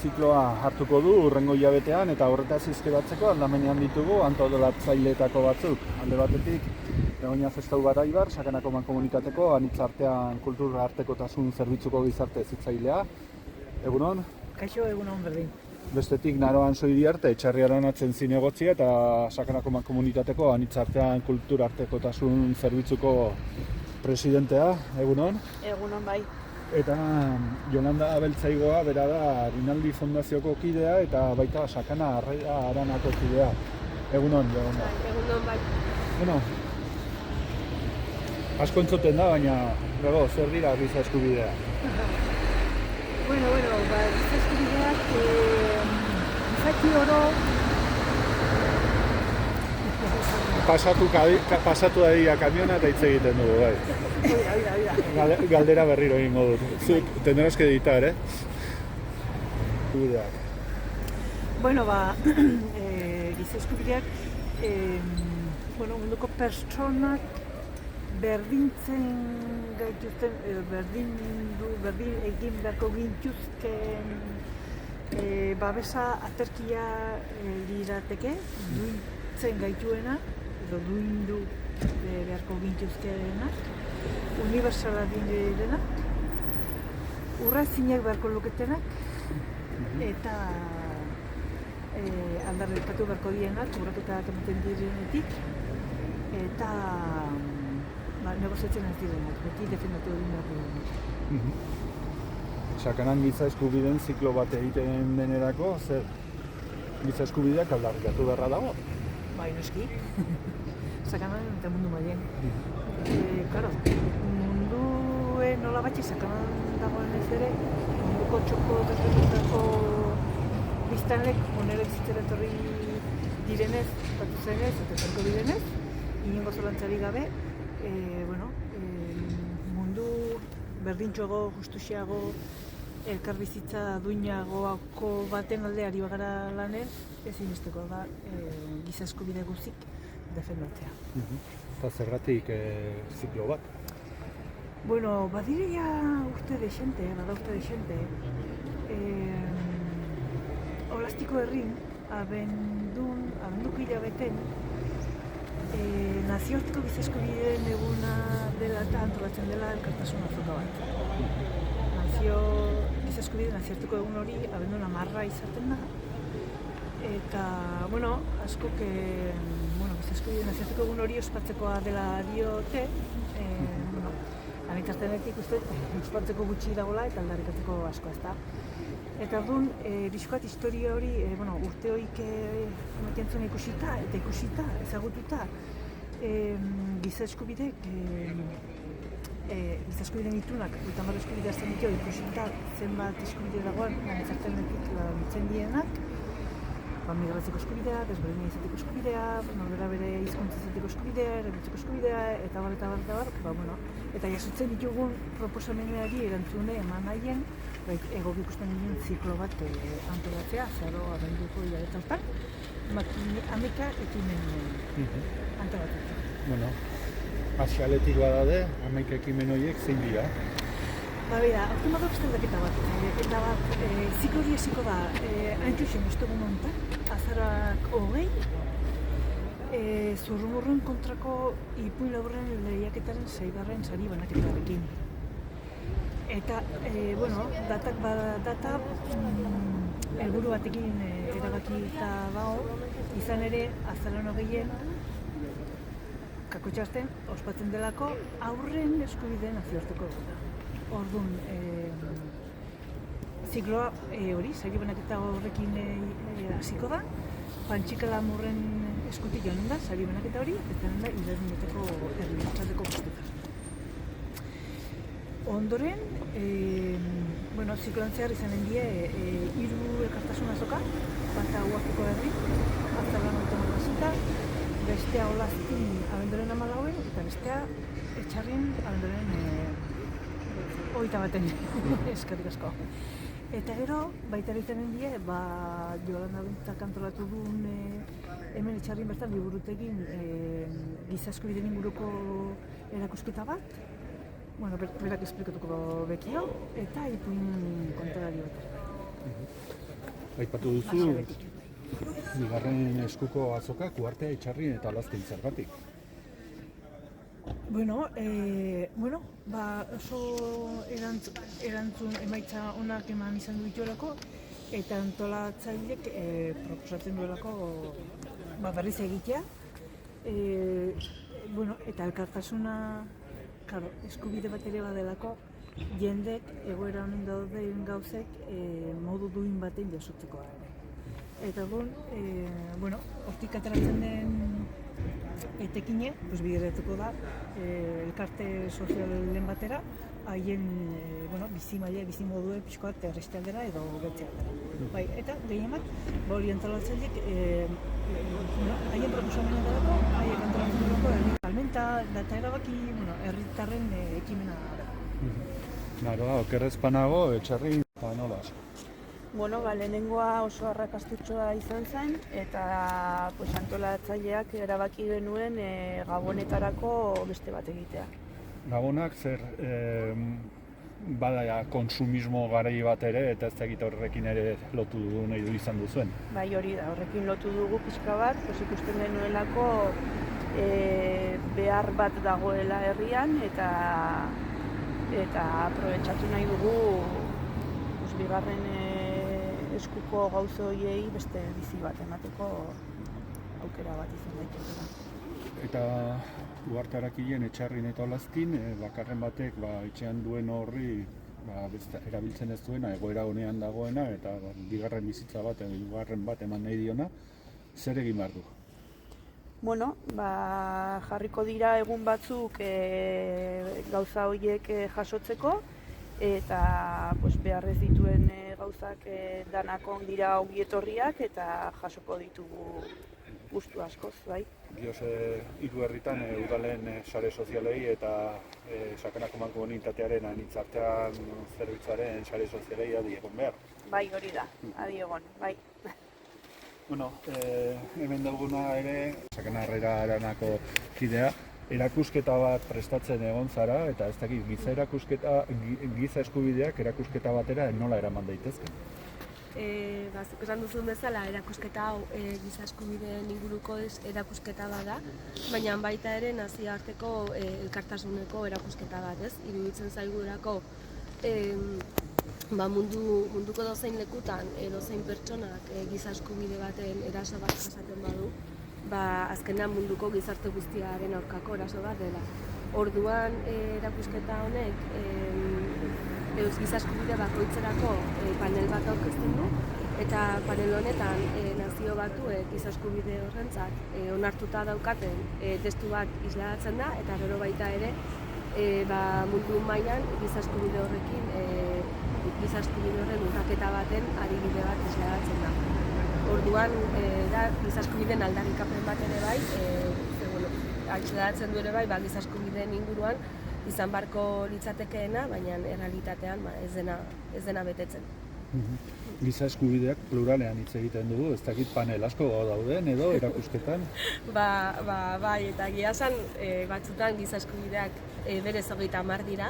zikloa hartuko du urrengo hilabetean eta horretaz hizkeratzeko aldamenean ditugu antolatzaileetako batzuk. Alde batetik, Begoña Festau Garaibar, Sakanako Mankomunitateko anitzartean kultur artekotasun zerbitzuko gizarte hezitzailea. Egunon? Kaixo, egunon berdin. Bestetik Naroan Soiriarte, Etxarri Aranatzen zinegotzia eta Sakanako Mankomunitateko anitzartean kultur artekotasun zerbitzuko presidentea. Egunon? Egunon bai. Eta Jolanda Abeltzaigoa, bera da Rinaldi Fondazioko kidea eta baita Sakana Aranako kidea. Egunon, Jolanda. Egunon bai. Bueno, asko entzuten da, baina gero, zer dira giza eskubideak? Bueno, giza eskubideak gizaki oro Pasatu da dira kamiona eta hitz egiten dugu, bai. Galdera berriro egingo dut. Zuk, tendrás que editar, Eskubideak. Bueno, giza eskubideak, munduko pertsonak berdintzen gaituzten, berdin egin beharko gintuzken babesa aterkia lirateke, duintzen gaituena, edo duindu beharko gintuzkenak, unibertsalak direnak, urraezinak beharko luketenak, eta aldarrikatu beharko dienak, urraketak ematen direnetik, eta negoziatzen ez direnak, beti defendatu egin behar direnak. Sakanan giza eskubideen ziklo bat egiten denerako, zer giza eskubideak aldarrikatu beharra dago? Bai, noski. Sakanan eta mundu mailen. Claro, munduen nola batxe sakanan dagoen ez ere, munduko txoko desberdinetako biztanlek onera bizitzera etorri direnez, batu zenez, eta etorko direnez, inongo zalantzarik gabe, mundu berdintxoago, justuxiago, elkarbizitza duinagoako baten alde ari bagara lanez, ezinbesteko da giza eskubide guzik defendatzea. Eta zergatik ziklo bat? Bueno, badirea urte dexente, Olastiko herrin, abenduko hilabeten, nazioarteko giza eskubideen eguna dela eta antolatzen dela elkartasun azoka bat. Giza eskubideen nazioarteko egun hori abendun 10 izaten da. Eta, askok giza eskubideen nazioarteko egun hori ospatzekoa dela diote. Anitzartenetik uste, ospatzeko gutxi dagoela eta aldarrikatzeko asko ez da. Eta orduan, bizkoat historia hori, urte horik ematen zuen ikusita, ezagututa, giza eskubideek, giza eskubideen itunak, 30 eskubidea zen ditu, ikusita zenbat eskubide dagoen anitzartenetik laguntzen dienak, migratzeko eskubidea, desberdina izateko eskubidea, norbera bere hizkuntza izateko eskubidea, erabiltzeko eskubidea, eta bar, eta jasotzen ditugun proposamenari erantzune eman nahien, egoki ikusten ginen ziklo bat antolatzea, zaro abenduko hilabetetan, amika ekimen antolatzea. Asialetik badade, amika ekimen horiek zein dira? Bera, aurten badago beste aldaketa bat, ziklo hori hasiko da, hain txusen ostegun honetan, azarak 20, zurrumurruen kontrako ipuin laburren lehiaketaren 6. sari banaketarekin. Eta, data helburu batekin erabakita dago, izan ere, azaran 20-en, kakotxasten, ospatzen delako, aurren eskubideen nazioarteko eguna. Orduan, zikloa hori, sari banaketa horrekin hasiko da, Pantxika Lamurren eskutik joan da, sari banaketa hori, eta da Ilermineteko herriatxaldeko guztetan. Ondoren, zikloan zehar izanen die 3 elkartasun azoka, bata Uazteko herri, Aztalan autonomazita, bestea Olaztin abenduaren 14, eta bestea Etxarrin abenduaren 21, eskerrik asko. Eta gero, baita egiten die, Jolanda Bentzak antolatu duen hemen Etxarrin bertan liburutegin giza eskubideen inguruko erakusketa bat, berak esplikatuko bekio, eta ipuin kontalari bat. Aipatu duzu, bigarren eskuko azokak uhartea, Etxarrin eta Olazkin zergatik. Bueno, oso erantzun emaitza onak eman izan dituelako, eta antolatzaileek proposatzen duelako berriz egitea. Eta elkartasuna, eskubide bat ere badelako, jendek egoera honen dauden gauzek modu duin batean jasotzeko ere. Eta hortik ateratzen den etekine, bideratuko da elkarte sozialen batera, haien bizi maila, bizi modue pixko bat erreste aldera edo betxe aldera. Eta gehien bat, hori antolatzaileek haien proposamena delako, haien antolatzen delako salmenta, data erabaki, herritarren ekimena da. Okerrez panago, Etxarrin eta Nolaz. Lehenengoa oso arrakastatsua izan zen eta antolatzaileak erabaki genuen gabonetarako beste bat egitea. Gabonak zer bada konsumismo garai bat ere eta ez dakit horrekin ere lotu nahi du izan duzuen. Bai, hori da, horrekin lotu dugu pixka bat, ikusten genuelako behar bat dagoela herrian eta aprobetxatu nahi dugu bigarren eskuko gauza horiei beste bizi bat emateko aukera bat izan daitezela. Eta uhartearakien Etxarrin eta Olazkin, bakarren batek etxean duen horri erabiltzen ez duena, egoera honean dagoena, eta bigarren bizitza bat, hirugarren bat eman nahi diona, zer egin behar du? Jarriko dira egun batzuk gauza horiek jasotzeko, eta beharrez dituen gauzak danakon dira ongi etorriak eta jasoko ditugu gustu askoz, bai. Dioz, hiru herritan udalen sare sozialei eta Sakanako Mankomunitatearen anitzartean zerbitzuaren sare sozialei adi egon behar. Bai, hori da, adi egon, bai. Hemen duguna ere, Sakanarrera Aranako kidea, erakusketa bat prestatzen egon zara, eta ez dakit, giza eskubideak erakusketa batera nola eraman daitezke? Zuk esan duzun bezala, erakusketa hau giza eskubideen inguruko erakusketa bat da, baina baita ere nazioarteko elkartasuneko erakusketa bat, ez? Iruditzen zaigurako munduko dozein lekutan, dozein pertsonak giza eskubide baten eraso bat jasaten badu, azkenean munduko gizarte guztiaren aurkako eraso bat dela. Orduan erakusketa honek giza eskubide bakoitzerako panel bat aurkezten du, eta panel honetan nazio batuek giza eskubide horrentzat onartuta daukaten testu bat islatzen da, eta gero baita ere mundu mailan giza eskubide horren urraketa baten adibide bat islatzen da. Orduan, giza eskubideen aldarrikapen bat ere bai, islatzen du ere bai, giza eskubideen inguruan izan barko litzatekeena, baina errealitatean ez dena betetzen. Giza eskubideak pluralean hitz egiten dugu, ez dakit panel asko dauden edo erakusketan? Bai, eta egia esan batzutan giza eskubideak berez 30 dira,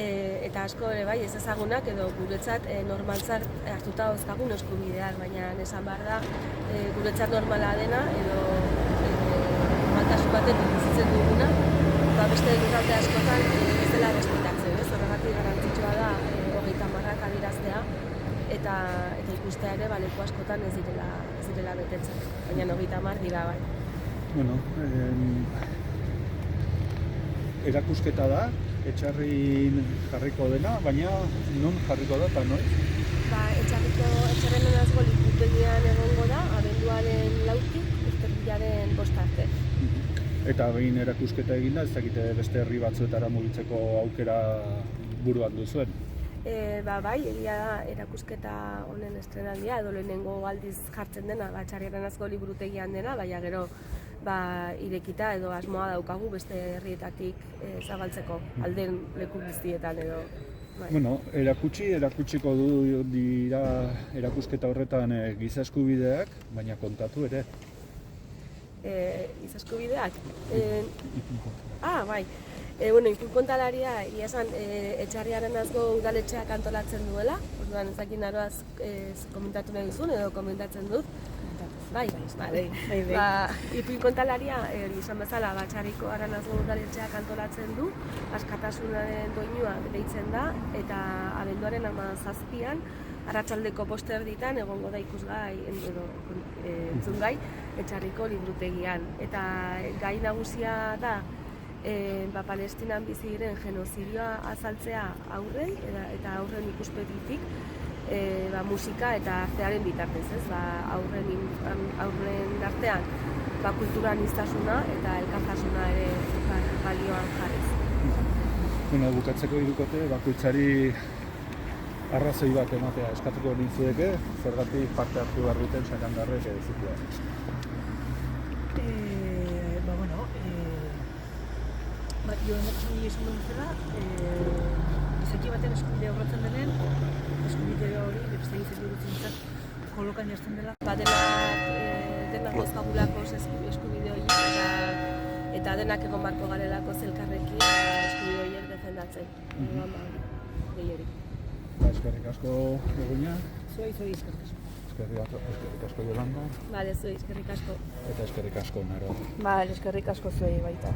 eta asko ere bai ez ezagunak edo guretzat normaltzat hartuta dauzkagun eskubideak, baina esan behar da guretzat normala dena edo normaltasun baten bizitzen duguna, beste lurralde askotan ez dela respetatzen, horregatik garrantzitsua da 30 adieraztea eta ikustea ere leku askotan ez direla betetzen, baina 30 dira bai. Erakusketa da, Etxarrin jarriko dena, baina non jarriko da eta noiz? Etxarren Azgo liburutegian egongo da, abenduaren 4tik, urtarrilaren 5 arte. Eta behin erakusketa eginda, ez dakite beste herri batzuetara mugitzeko aukera buruan duzuen? Bai, egia da erakusketa honen estrenaldia, edo lehenengo aldiz jartzen dena, Etxarren Azgo liburutegian dena, baina gero irekita edo asmoa daukagu beste herrietatik zabaltzeko alden leku guztietan edo. Erakutsiko dira erakusketa horretan giza eskubideak, baina kontatu ere. giza eskubideak. Bai. Bueno, ipuin kontalaria, egia esan, Etxarriaren azgo udaletxeak antolatzen duela, orduan ez dakit naroaz komentatu nahi duzun edo komentatzen dut. Bai. Ipuin kontalaria, izan bezala, Txarriko Aranazgo udaletxeak antolatzen du, askatasunaren doinua deitzen da, eta abenduaren 17an, arratsaldeko 5:00 egongo da ikusgai edo entzungai Etxarriko liburutegian. Eta gai nagusia da Palestinan bizi diren genozidioa azaltzea aurrei eta aurren ikuspegitik musika eta artearen bitartez, ez? Aurren artean kultura aniztasuna eta elkartasuna ere balioan jarriz. Bueno, bukatzeko hirukote bakoitzari arrazoi bat ematea eskatuko nintzueke, zergatik parte hartu behar duten sakandarrek zikloa. Joan esan nire esan duen zera, izaki baten eskubidea horretzen denen, eskubidea hori, beste izaki dutzen kolokan jartzen dela. Denak gozkagulako eskubide horiek eta denak egon barko garelako zelkarrekin eskubide horiek defendatzen. Gehierik. Eskerrik asko Begoña. Zuei eskerrik asko. Eskerrik asko Yolanda. Bale, zuei eskerrik asko. Eta eskerrik asko Naro. Eskerrik asko zuei baita.